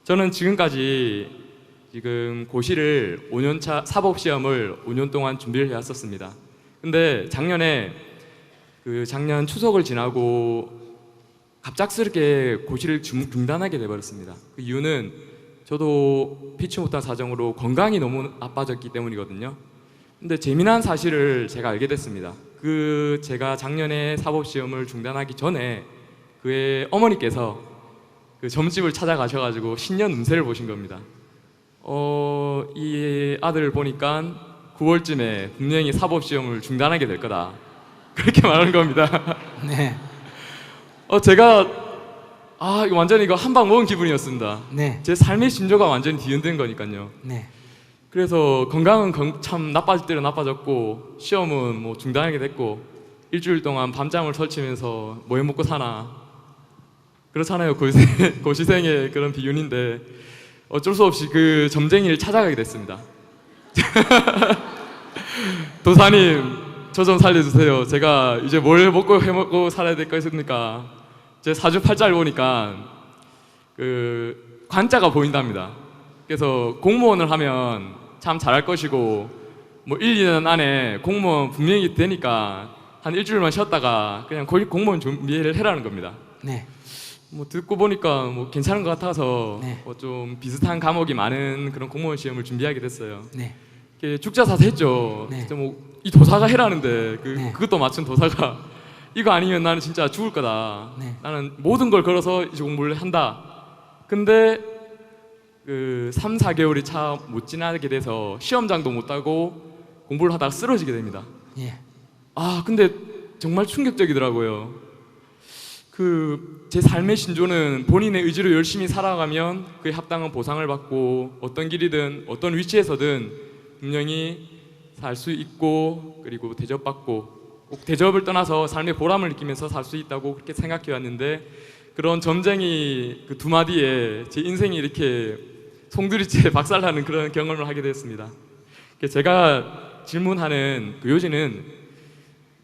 저는 지금 고시를 5년차 사법시험을 5년 동안 준비를 해왔었습니다. 근데 작년 추석을 지나고 갑작스럽게 고시를 중단하게 돼버렸습니다. 그 이유는 저도 피치 못한 사정으로 건강이 너무 나빠졌기 때문이거든요. 근데 재미난 사실을 제가 알게 됐습니다. 제가 작년에 사법시험을 중단하기 전에 그의 어머니께서 그 점집을 찾아가셔가지고 신년 운세를 보신 겁니다. 이 아들을 보니까 9월쯤에 분명히 사법시험을 중단하게 될 거다. 그렇게 말하는 겁니다. 네. 제가 이거 완전히 한 방 먹은 기분이었습니다. 네. 제 삶의 신조가 완전히 뒤흔든 거니까요. 네. 그래서 건강은 참 나빠질 대로 나빠졌고 시험은 뭐 중단하게 됐고 일주일 동안 밤잠을 설치면서 뭐 해먹고 사나 그렇잖아요. 고시생의 그런 비윤인데 어쩔 수 없이 그 점쟁이를 찾아가게 됐습니다. 도사님 저 좀 살려주세요. 제가 이제 뭘 먹고 해먹고 살아야 될 것입니까? 제 사주팔자를 보니까 그 관자가 보인답니다. 그래서 공무원을 하면 참 잘할 것이고 뭐 1, 2년 안에 공무원 분명히 되니까 한 일주일만 쉬었다가 그냥 공무원 준비를 해라는 겁니다. 네. 뭐 듣고 보니까 뭐 괜찮은 것 같아서 네. 좀 비슷한 과목이 많은 그런 공무원 시험을 준비하게 됐어요. 네. 죽자사서 했죠. 네. 진짜 뭐 이 도사가 해라는데 네. 그것도 맞춘 도사가 이거 아니면 나는 진짜 죽을 거다. 네. 나는 모든 걸 걸어서 이제 공부를 한다. 근데 3, 4개월이 차 못 지나게 돼서 시험장도 못 따고 공부를 하다가 쓰러지게 됩니다. 예. 근데 정말 충격적이더라고요. 제 삶의 신조는 본인의 의지로 열심히 살아가면 그에 합당한 보상을 받고 어떤 길이든 어떤 위치에서든 분명히 살 수 있고 그리고 대접받고 꼭 대접을 떠나서 삶의 보람을 느끼면서 살 수 있다고 그렇게 생각해 왔는데 그런 점쟁이 두 마디에 제 인생이 이렇게 송두리째 박살나는 그런 경험을 하게 되었습니다. 제가 질문하는 요지는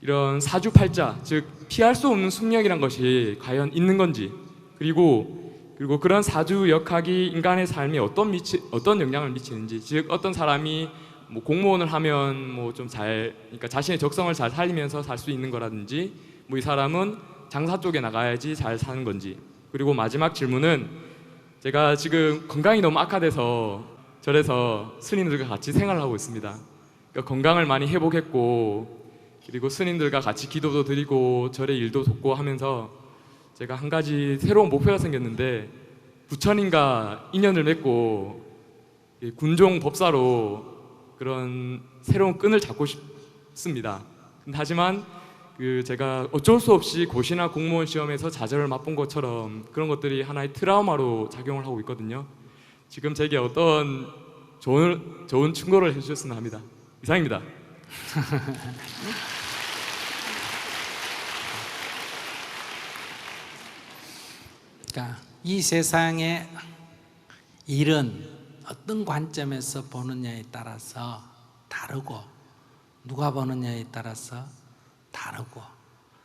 이런 사주팔자, 즉 피할 수 없는 숙명이란 것이 과연 있는 건지 그리고 그런 사주 역학이 인간의 삶에 어떤 영향을 미치는지, 즉 어떤 사람이 뭐 공무원을 하면 뭐 그러니까 자신의 적성을 잘 살리면서 살 수 있는 거라든지 뭐 이 사람은 장사 쪽에 나가야지 잘 사는 건지, 그리고 마지막 질문은 제가 지금 건강이 너무 악화돼서 절에서 스님들과 같이 생활을 하고 있습니다. 그러니까 건강을 많이 회복했고 그리고 스님들과 같이 기도도 드리고 절의 일도 돕고 하면서 제가 한 가지 새로운 목표가 생겼는데 부처님과 인연을 맺고 군종 법사로 그런 새로운 끈을 잡고 싶습니다. 하지만 제가 어쩔 수 없이 고시나 공무원 시험에서 좌절을 맛본 것처럼 그런 것들이 하나의 트라우마로 작용을 하고 있거든요. 지금 제게 어떤 좋은 충고를 해주셨으면 합니다. 이상입니다. 그러니까 이 세상의 일은 어떤 관점에서 보느냐에 따라서 다르고 누가 보느냐에 따라서 다르고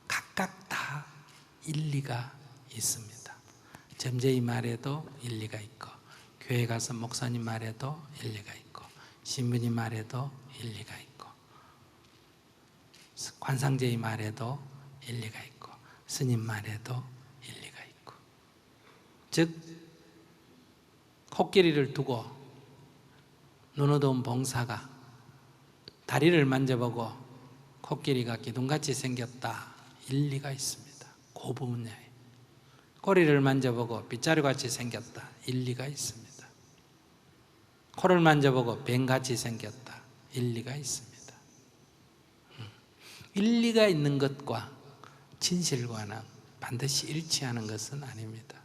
각각 다 일리가 있습니다. 점쟁이 말에도 일리가 있고 교회 가서 목사님 말에도 일리가 있고 신부님 말에도 일리가 있고 관상제의 말에도 일리가 있고 스님 말에도 일리가 있고, 즉 코끼리를 두고 눈 어두운 봉사가 다리를 만져보고 코끼리가 기둥같이 생겼다, 일리가 있습니다. 그 부분에 꼬리를 만져보고 빗자루같이 생겼다, 일리가 있습니다. 코를 만져보고 뱀같이 생겼다, 일리가 있습니다. 일리가 있는 것과 진실과는 반드시 일치하는 것은 아닙니다.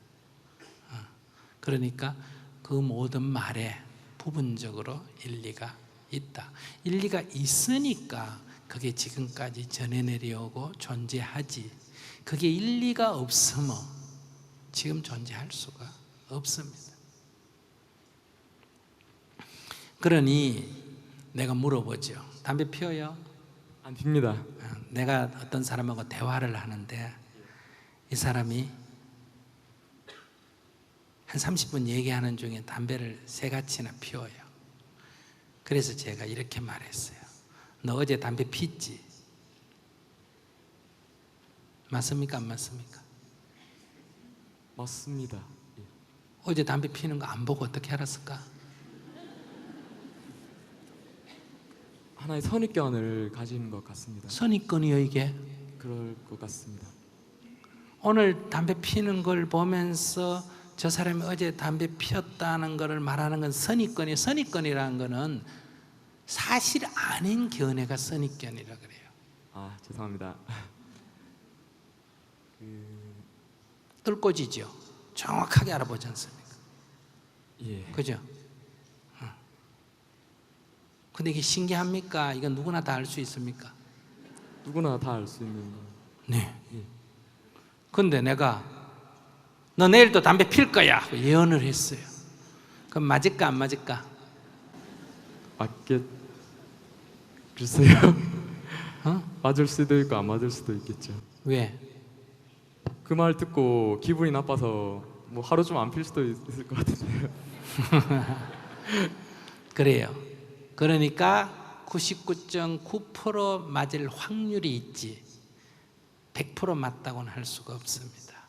그러니까 그 모든 말에 부분적으로 일리가 있다. 일리가 있으니까 그게 지금까지 전해 내려오고 존재하지, 그게 일리가 없으면 지금 존재할 수가 없습니다. 그러니 내가 물어보죠. 담배 피워요? 안 핍니다. 내가 어떤 사람하고 대화를 하는데 이 사람이 한 30분 얘기하는 중에 담배를 3가치나 피워요. 그래서 제가 이렇게 말했어요. 너 어제 담배 피웠지? 맞습니까? 안 맞습니까? 맞습니다. 예. 어제 담배 피는 거 안 보고 어떻게 알았을까? 하나의 선입견을 가진 것 같습니다. 선입견이요 이게. 그럴 것 같습니다. 오늘 담배 피는 걸 보면서 저 사람이 어제 담배 피웠다는 것을 말하는 건 선입견이에요. 선입견이라는 거는 사실 아닌 견해가 선입견이라 그래요. 아, 죄송합니다. 뜰꼬지죠. 정확하게 알아보지 않습니까? 예. 그죠? 근데 이게 신기합니까? 이건 누구나 다 알 수 있습니까? 누구나 다 알 수 있는. 네. 예. 근데 내가 너 내일도 담배 필 거야 하고 예언을 했어요. 그럼 맞을까 안 맞을까? 맞겠. 글쎄요. 어? 맞을 수도 있고 안 맞을 수도 있겠죠. 왜? 그 말 듣고 기분이 나빠서 뭐 하루 좀 안 필 수도 있을 것 같은데요. 그래요. 그러니까 99.9% 맞을 확률이 있지 100% 맞다고는 할 수가 없습니다.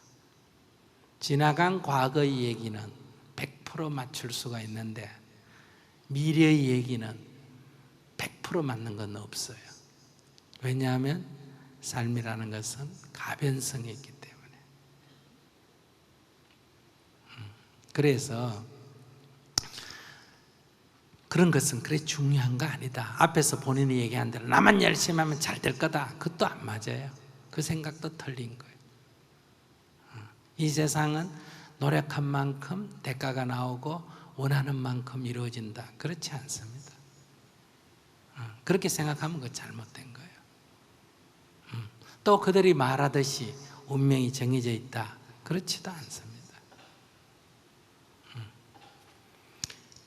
지나간 과거의 얘기는 100% 맞출 수가 있는데 미래의 얘기는 100% 맞는 건 없어요. 왜냐하면 삶이라는 것은 가변성이 있기 때문에. 그래서 그런 것은 그래 중요한 거 아니다. 앞에서 본인이 얘기한 대로 나만 열심히 하면 잘 될 거다. 그것도 안 맞아요. 그 생각도 틀린 거예요. 이 세상은 노력한 만큼 대가가 나오고 원하는 만큼 이루어진다. 그렇지 않습니다. 그렇게 생각하면 그거 잘못된 거예요. 또 그들이 말하듯이 운명이 정해져 있다. 그렇지도 않습니다.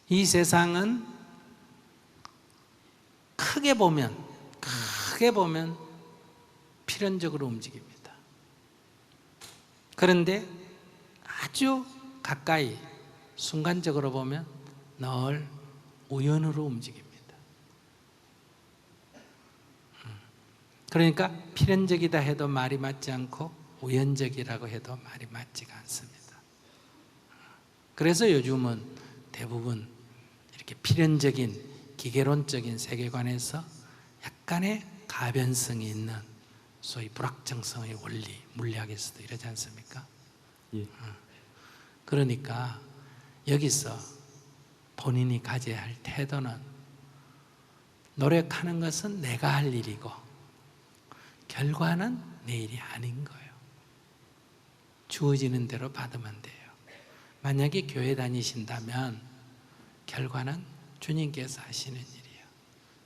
이 세상은 크게 보면 필연적으로 움직입니다. 그런데 아주 가까이 순간적으로 보면 늘 우연으로 움직입니다. 그러니까 필연적이다 해도 말이 맞지 않고 우연적이라고 해도 말이 맞지가 않습니다. 그래서 요즘은 대부분 이렇게 필연적인 기계론적인 세계관에서 약간의 가변성이 있는 소위 불확정성의 원리, 물리학에서도 이러지 않습니까? 예. 그러니까 여기서 본인이 가져야 할 태도는 노력하는 것은 내가 할 일이고 결과는 내 일이 아닌 거예요. 주어지는 대로 받으면 돼요. 만약에 교회 다니신다면 결과는 주님께서 하시는 일이에요.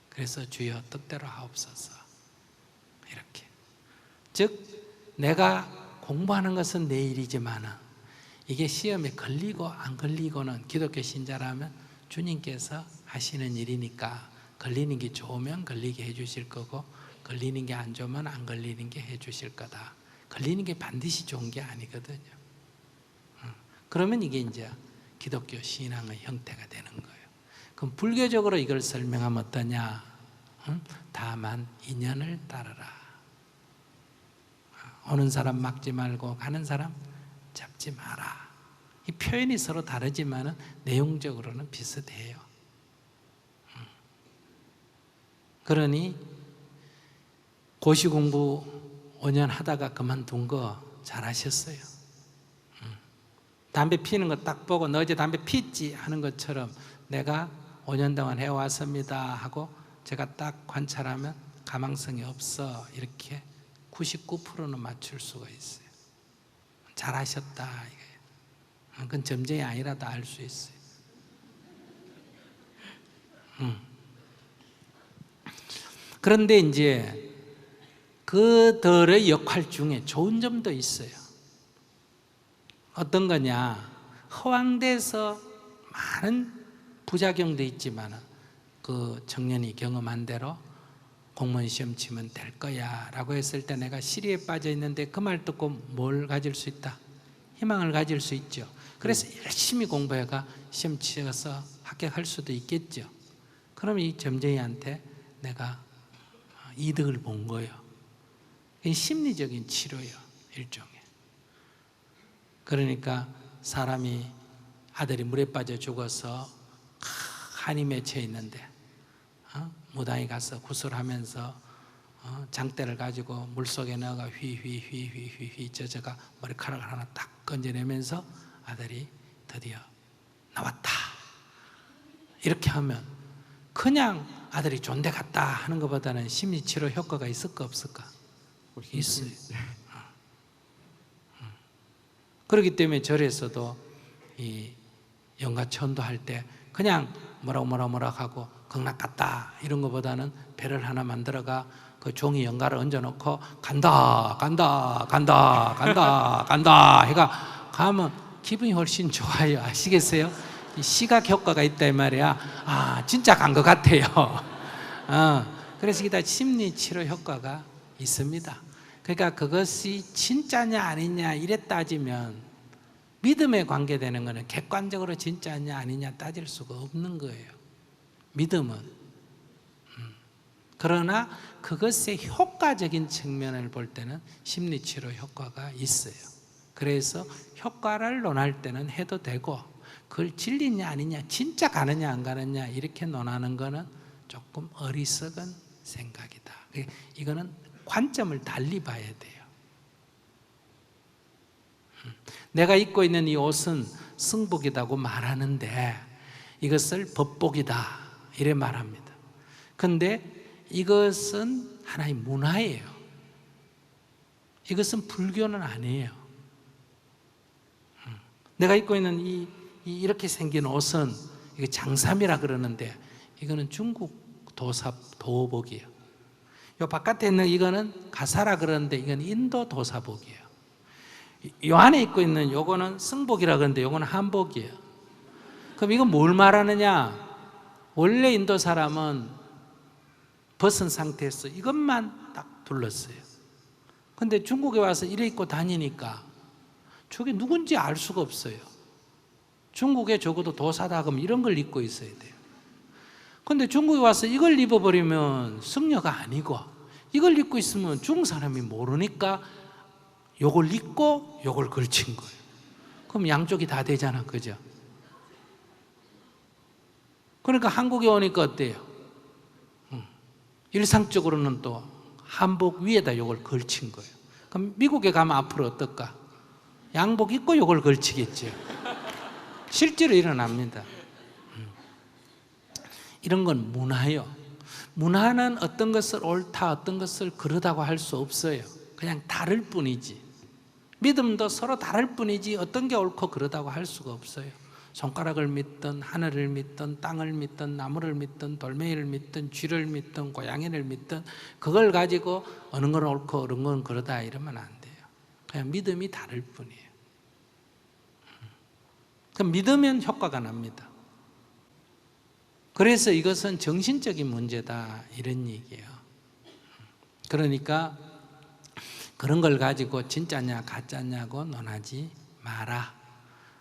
그래서 주여 뜻대로 하옵소서. 이렇게. 즉 내가 공부하는 것은 내 일이지만 이게 시험에 걸리고 안 걸리고는 기독교 신자라면 주님께서 하시는 일이니까 걸리는 게 좋으면 걸리게 해주실 거고 걸리는 게 안 좋으면 안 걸리는 게 해주실 거다. 걸리는 게 반드시 좋은 게 아니거든요. 그러면 이게 이제 기독교 신앙의 형태가 되는 거예요. 그럼 불교적으로 이걸 설명하면 어떠냐? 다만 인연을 따르라. 오는 사람 막지 말고 가는 사람 잡지 마라. 이 표현이 서로 다르지만 내용적으로는 비슷해요. 그러니 고시 공부 5년 하다가 그만둔 거 잘하셨어요. 담배 피는 거 딱 보고 너 어제 담배 피웠지 하는 것처럼 내가 5년 동안 해왔습니다 하고 제가 딱 관찰하면 가망성이 없어 이렇게 99%는 맞출 수가 있어요. 잘하셨다 이거예요. 그건 점쟁이 아니라도 알 수 있어요. 그런데 이제 그들의 역할 중에 좋은 점도 있어요. 어떤 거냐? 허황돼서 많은 부작용도 있지만 그 청년이 경험한 대로 공무원 시험 치면 될 거야 라고 했을 때 내가 시리에 빠져 있는데 그 말 듣고 뭘 가질 수 있다? 희망을 가질 수 있죠. 그래서 열심히 공부해가 시험 치셔서 합격할 수도 있겠죠. 그럼 이 점쟁이한테 내가 이득을 본 거예요. 이게 심리적인 치료예요, 일종의. 그러니까 사람이 아들이 물에 빠져 죽어서 한이 맺혀 있는데 무당이 가서 구슬하면서 장대를 가지고 물속에 넣어가 휘휘휘휘휘휘 젖어가 머리카락을 하나 딱 건져내면서 아들이 드디어 나왔다. 이렇게 하면 그냥 아들이 존대 갔다 하는 것보다는 심리치료 효과가 있을까 없을까? 있어요. 그렇기 때문에 절에서도 이 영가천도 할 때 그냥 뭐라고 하고 극락 갔다 이런 것보다는 배를 하나 만들어가 그 종이 연가를 얹어놓고 간다 해가 가면 기분이 훨씬 좋아요. 아시겠어요? 이 시각 효과가 있다 이 말이야. 아 진짜 간 것 같아요. 그래서 이게 다 심리 치료 효과가 있습니다. 그러니까 그것이 진짜냐 아니냐 이래 따지면 믿음에 관계되는 것은 객관적으로 진짜냐 아니냐 따질 수가 없는 거예요. 믿음은. 그러나 그것의 효과적인 측면을 볼 때는 심리치료 효과가 있어요. 그래서 효과를 논할 때는 해도 되고 그걸 진리냐 아니냐 진짜 가느냐 안 가느냐 이렇게 논하는 거는 조금 어리석은 생각이다. 이거는 관점을 달리 봐야 돼요. 내가 입고 있는 이 옷은 승복이라고 말하는데 이것을 법복이다 이래 말합니다. 근데 이것은 하나의 문화예요. 이것은 불교는 아니에요. 내가 입고 있는 이렇게 생긴 옷은 이게 장삼이라 그러는데 이거는 중국 도복이에요. 요 바깥에 있는 이거는 가사라 그러는데 이건 인도 도사복이에요. 요 안에 입고 있는 요거는 승복이라 그러는데 요거는 한복이에요. 그럼 이건 뭘 말하느냐? 원래 인도 사람은 벗은 상태에서 이것만 딱 둘렀어요. 근데 중국에 와서 이래 입고 다니니까 저게 누군지 알 수가 없어요. 중국에 적어도 도사다 그러면 이런 걸 입고 있어야 돼요. 근데 중국에 와서 이걸 입어버리면 승려가 아니고 이걸 입고 있으면 중국 사람이 모르니까 요걸 입고 요걸 걸친 거예요. 그럼 양쪽이 다 되잖아, 그죠? 그러니까 한국에 오니까 어때요? 일상적으로는 또 한복 위에다 요걸 걸친 거예요. 그럼 미국에 가면 앞으로 어떨까? 양복 입고 요걸 걸치겠죠. 실제로 일어납니다. 이런 건 문화예요. 문화는 어떤 것을 옳다, 어떤 것을 그러다고 할 수 없어요. 그냥 다를 뿐이지. 믿음도 서로 다를 뿐이지 어떤 게 옳고 그러다고 할 수가 없어요. 손가락을 믿든 하늘을 믿든 땅을 믿든 나무를 믿든 돌멩이를 믿든 쥐를 믿든 고양이를 믿든 그걸 가지고 어느 건 옳고 어느 건 그러다 이러면 안 돼요. 그냥 믿음이 다를 뿐이에요. 그럼 믿으면 효과가 납니다. 그래서 이것은 정신적인 문제다 이런 얘기예요. 그러니까 그런 걸 가지고 진짜냐 가짜냐고 논하지 마라.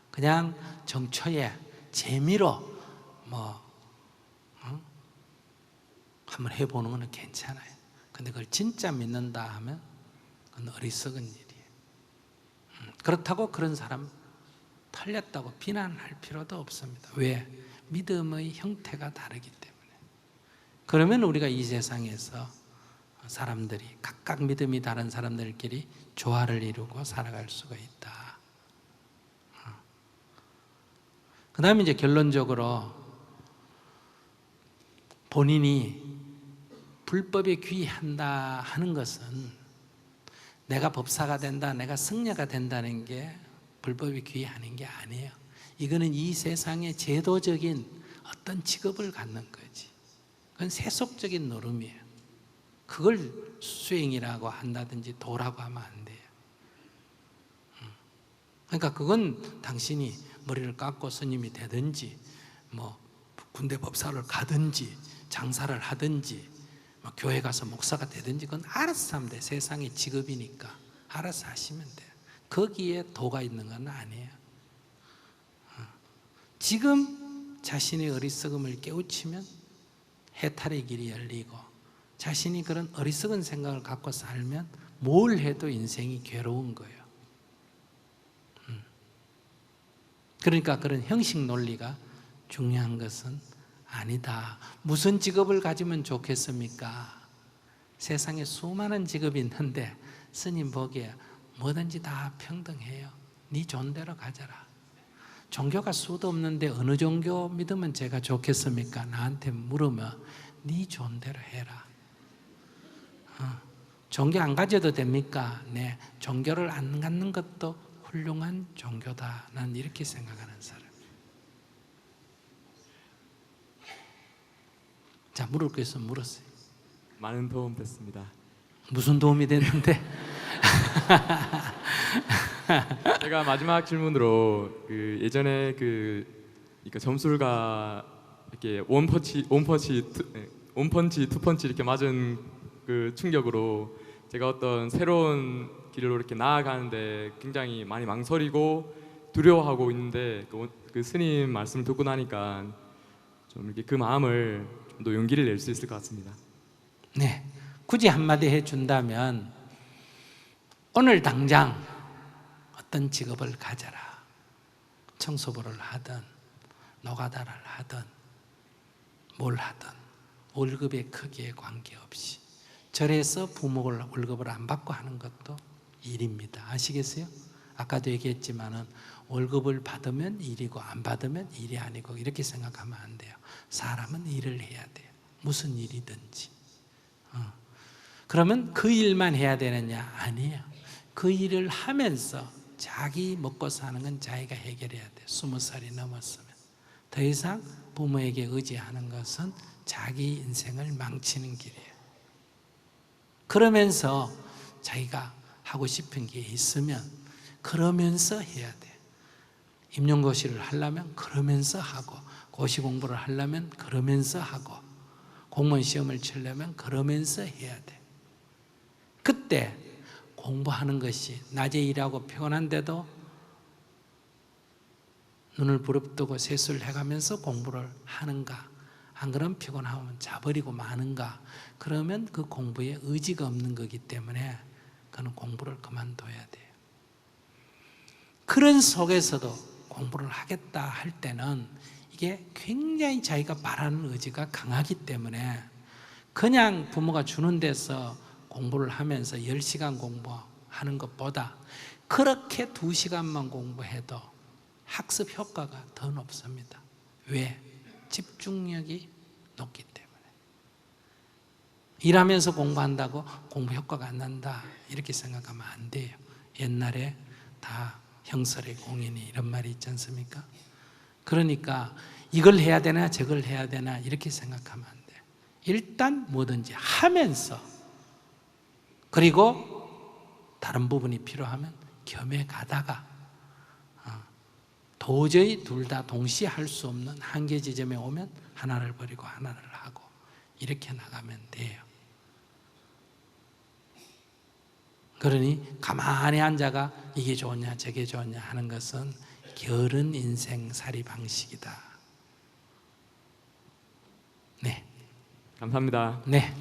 그냥 정초에 재미로 한번 해보는 건 괜찮아요. 근데 그걸 진짜 믿는다 하면 그건 어리석은 일이에요. 그렇다고 그런 사람 틀렸다고 비난할 필요도 없습니다. 왜? 믿음의 형태가 다르기 때문에. 그러면 우리가 이 세상에서 사람들이 각각 믿음이 다른 사람들끼리 조화를 이루고 살아갈 수가 있다. 그 다음에 이제 결론적으로 본인이 불법에 귀의한다 하는 것은 내가 법사가 된다, 내가 승려가 된다는 게 불법에 귀의하는 게 아니에요. 이거는 이 세상의 제도적인 어떤 직업을 갖는 거지. 그건 세속적인 노름이에요. 그걸 수행이라고 한다든지 도라고 하면 안 돼요. 그러니까 그건 당신이 머리를 깎고 스님이 되든지 군대 법사를 가든지 장사를 하든지 교회 가서 목사가 되든지 그건 알아서 하면 돼요. 세상의 직업이니까 알아서 하시면 돼요. 거기에 도가 있는 건 아니에요. 지금 자신의 어리석음을 깨우치면 해탈의 길이 열리고, 자신이 그런 어리석은 생각을 갖고 살면 뭘 해도 인생이 괴로운 거예요. 그러니까 그런 형식 논리가 중요한 것은 아니다. 무슨 직업을 가지면 좋겠습니까? 세상에 수많은 직업이 있는데 스님 보기에 뭐든지 다 평등해요. 네 존대로 가져라. 종교가 수도 없는데 어느 종교 믿으면 제가 좋겠습니까? 나한테 물으면 네 존대로 해라. 종교 안 가져도 됩니까? 네, 종교를 안 갖는 것도 훌륭한 종교다. 난 이렇게 생각하는 사람. 자, 물을 거 있으면 물었어요. 많은 도움 됐습니다. 무슨 도움이 됐는데? 제가 마지막 질문으로 예전에 그러니까 점술가 이렇게 원펀치 투펀치 이렇게 맞은 그 충격으로 제가 어떤 새로운 길로 이렇게 나아가는데 굉장히 많이 망설이고 두려워하고 있는데 그 스님 말씀을 듣고 나니까 좀 이렇게 그 마음을 좀 더 용기를 낼 수 있을 것 같습니다. 네, 굳이 한마디 해준다면 오늘 당장 어떤 직업을 가져라. 청소부를 하든 노가다를 하든 뭘 하든 월급의 크기에 관계없이 절에서 부목을 월급을 안 받고 하는 것도 일입니다. 아시겠어요? 아까도 얘기했지만은 월급을 받으면 일이고 안 받으면 일이 아니고 이렇게 생각하면 안 돼요. 사람은 일을 해야 돼요. 무슨 일이든지. 그러면 그 일만 해야 되느냐? 아니에요. 그 일을 하면서 자기 먹고 사는 건 자기가 해결해야 돼요. 20살이 넘었으면. 더 이상 부모에게 의지하는 것은 자기 인생을 망치는 길이에요. 그러면서 자기가 하고 싶은 게 있으면 그러면서 해야 돼요. 임용고시를 하려면 그러면서 하고, 고시 공부를 하려면 그러면서 하고, 공무원 시험을 치려면 그러면서 해야 돼요. 그때 공부하는 것이 낮에 일하고 피곤한데도 눈을 부릅뜨고 세수를 해가면서 공부를 하는가, 안 그러면 피곤하면 자버리고 마는가, 그러면 그 공부에 의지가 없는 거기 때문에 그는 공부를 그만둬야 돼요. 그런 속에서도 공부를 하겠다 할 때는 이게 굉장히 자기가 바라는 의지가 강하기 때문에 그냥 부모가 주는 데서 공부를 하면서 10시간 공부하는 것보다 그렇게 2시간만 공부해도 학습 효과가 더 높습니다. 왜? 집중력이 높기 때문에. 일하면서 공부한다고 공부 효과가 안 난다 이렇게 생각하면 안 돼요. 옛날에 다 형설의 공인이 이런 말이 있지 않습니까? 그러니까 이걸 해야 되나 저걸 해야 되나 이렇게 생각하면 안 돼요. 일단 뭐든지 하면서, 그리고 다른 부분이 필요하면 겸해 가다가 도저히 둘 다 동시에 할 수 없는 한계 지점에 오면 하나를 버리고 하나를 하고 이렇게 나가면 돼요. 그러니 가만히 앉아가 이게 좋냐 저게 좋냐 하는 것은 게으른 인생살이 방식이다. 네. 감사합니다. 네.